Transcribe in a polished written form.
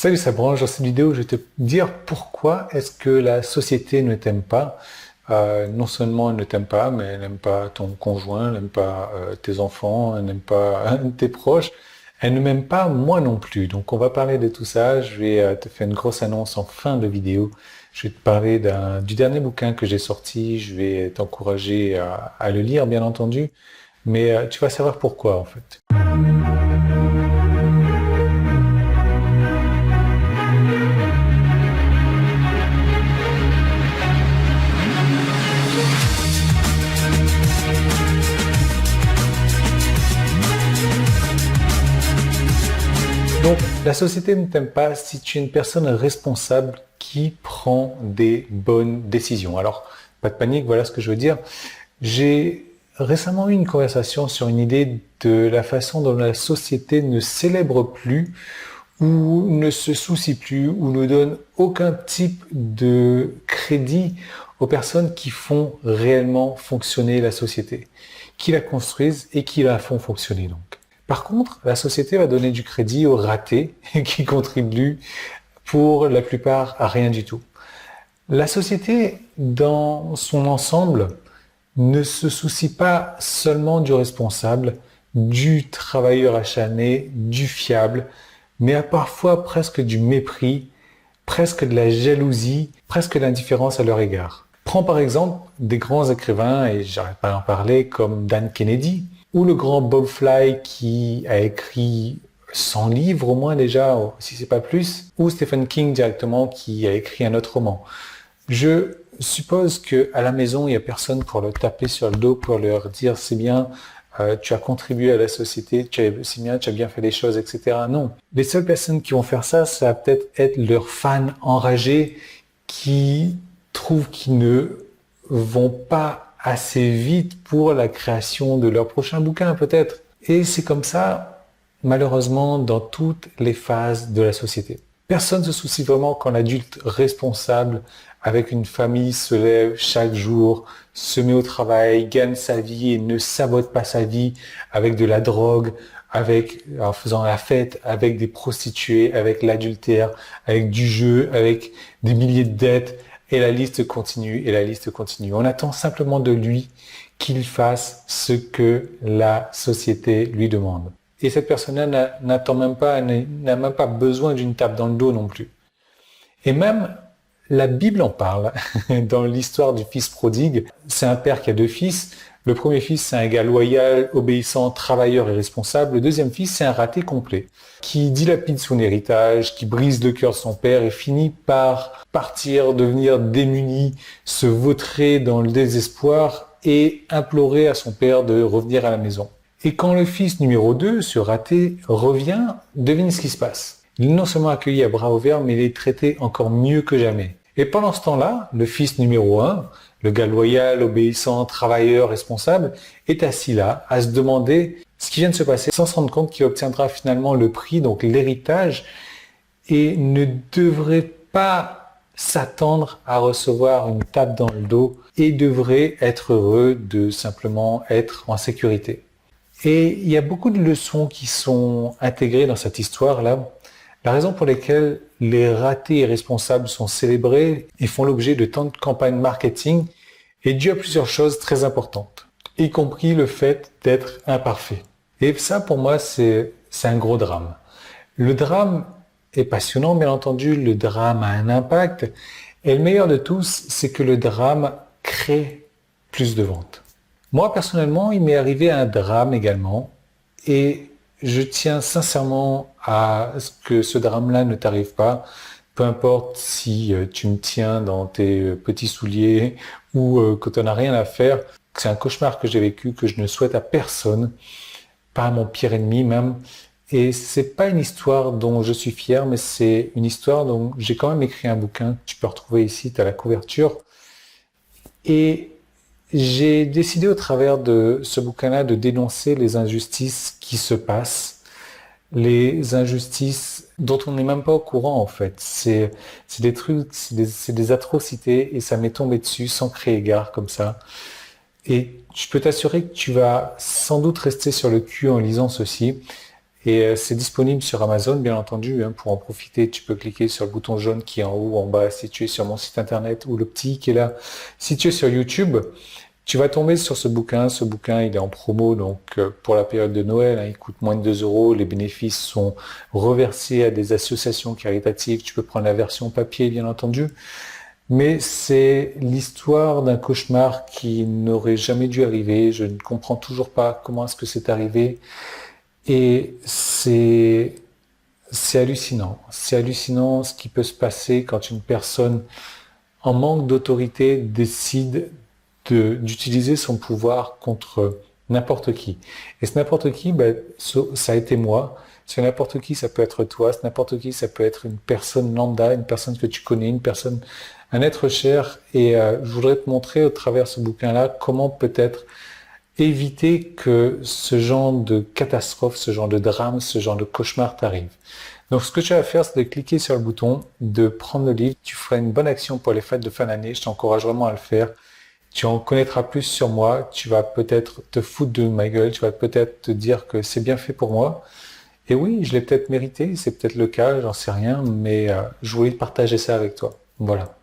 Salut, ça branche. Dans cette vidéo, je vais te dire pourquoi est-ce que la société ne t'aime pas. Non seulement elle ne t'aime pas, mais elle n'aime pas ton conjoint, elle n'aime pas tes enfants, elle n'aime pas tes proches. Elle ne m'aime pas moi non plus. Donc on va parler de tout ça. Je vais te faire une grosse annonce en fin de vidéo. Je vais te parler du dernier bouquin que j'ai sorti. Je vais t'encourager à le lire, bien entendu. Mais tu vas savoir pourquoi en fait. Donc, la société ne t'aime pas si tu es une personne responsable qui prend des bonnes décisions. Alors, pas de panique, voilà ce que je veux dire. J'ai récemment eu une conversation sur une idée de la façon dont la société ne célèbre plus ou ne se soucie plus ou ne donne aucun type de crédit aux personnes qui font réellement fonctionner la société, qui la construisent et qui la font fonctionner donc. Par contre, la société va donner du crédit aux ratés qui contribuent pour la plupart à rien du tout. La société, dans son ensemble, ne se soucie pas seulement du responsable, du travailleur acharné, du fiable, mais a parfois presque du mépris, presque de la jalousie, presque de l'indifférence à leur égard. Prends par exemple des grands écrivains, et j'arrête pas d'en parler, comme Dan Kennedy, ou le grand Bob Fly qui a écrit 100 livres au moins déjà, si c'est pas plus, ou Stephen King directement qui a écrit un autre roman. Je suppose que à la maison, il y a personne pour le taper sur le dos, pour leur dire c'est bien, tu as contribué à la société, c'est bien, tu as bien fait les choses, etc. Non. Les seules personnes qui vont faire ça, ça va peut-être être leurs fans enragés qui trouvent qu'ils ne vont pas assez vite pour la création de leur prochain bouquin peut-être. Et c'est comme ça, malheureusement, dans toutes les phases de la société. Personne ne se soucie vraiment quand l'adulte responsable avec une famille se lève chaque jour, se met au travail, gagne sa vie et ne sabote pas sa vie avec de la drogue, en faisant la fête, avec des prostituées, avec l'adultère, avec du jeu, avec des milliers de dettes. Et la liste continue, et la liste continue. On attend simplement de lui qu'il fasse ce que la société lui demande. Et cette personne-là n'a même pas besoin d'une tape dans le dos non plus. Et même, la Bible en parle, dans l'histoire du fils prodigue. C'est un père qui a deux fils. Le premier fils, c'est un gars loyal, obéissant, travailleur et responsable. Le deuxième fils, c'est un raté complet, qui dilapide son héritage, qui brise le cœur de son père et finit par partir, devenir démuni, se vautrer dans le désespoir et implorer à son père de revenir à la maison. Et quand le fils numéro 2, ce raté, revient, devine ce qui se passe. Il est non seulement accueilli à bras ouverts, mais il est traité encore mieux que jamais. Et pendant ce temps-là, le fils numéro 1, le gars loyal, obéissant, travailleur, responsable, est assis là, à se demander ce qui vient de se passer, sans se rendre compte qu'il obtiendra finalement le prix, donc l'héritage, et ne devrait pas s'attendre à recevoir une tape dans le dos, et devrait être heureux de simplement être en sécurité. Et il y a beaucoup de leçons qui sont intégrées dans cette histoire-là. La raison pour laquelle les ratés et responsables sont célébrés et font l'objet de tant de campagnes marketing est due à plusieurs choses très importantes, y compris le fait d'être imparfait. Et ça, pour moi, c'est un gros drame. Le drame est passionnant, bien entendu, le drame a un impact, et le meilleur de tous, c'est que le drame crée plus de ventes. Moi, personnellement, il m'est arrivé un drame également, et je tiens sincèrement à ce que ce drame-là ne t'arrive pas, peu importe si tu me tiens dans tes petits souliers ou que tu n'as rien à faire. C'est un cauchemar que j'ai vécu, que je ne souhaite à personne, pas à mon pire ennemi même. Et c'est pas une histoire dont je suis fier, mais c'est une histoire dont j'ai quand même écrit un bouquin que tu peux retrouver ici, tu as la couverture. Et j'ai décidé au travers de ce bouquin-là de dénoncer les injustices qui se passent, les injustices dont on n'est même pas au courant en fait. C'est des trucs, c'est des atrocités et ça m'est tombé dessus sans créer égard comme ça. Et je peux t'assurer que tu vas sans doute rester sur le cul en lisant ceci Et c'est disponible sur Amazon, bien entendu. Pour en profiter, tu peux cliquer sur le bouton jaune qui est en haut, en bas, situé sur mon site internet, ou le petit qui est là, situé sur YouTube. Tu vas tomber sur ce bouquin. Ce bouquin, il est en promo, donc pour la période de Noël, il coûte moins de 2 euros. Les bénéfices sont reversés à des associations caritatives. Tu peux prendre la version papier, bien entendu. Mais c'est l'histoire d'un cauchemar qui n'aurait jamais dû arriver. Je ne comprends toujours pas comment est-ce que c'est arrivé. Et c'est hallucinant. C'est hallucinant ce qui peut se passer quand une personne en manque d'autorité décide d'utiliser son pouvoir contre n'importe qui. Et ce n'importe qui, ça a été moi. Ce n'importe qui, ça peut être toi. Ce n'importe qui, ça peut être une personne lambda, une personne que tu connais, un être cher. Et je voudrais te montrer au travers de ce bouquin-là comment peut-être éviter que ce genre de catastrophe, ce genre de drame, ce genre de cauchemar t'arrive. Donc ce que tu vas faire, c'est de cliquer sur le bouton, de prendre le livre. Tu feras une bonne action pour les fêtes de fin d'année. Je t'encourage vraiment à le faire. Tu en connaîtras plus sur moi. Tu vas peut-être te foutre de ma gueule. Tu vas peut-être te dire que c'est bien fait pour moi. Et oui, je l'ai peut-être mérité. C'est peut-être le cas, j'en sais rien. Mais je voulais partager ça avec toi. Voilà.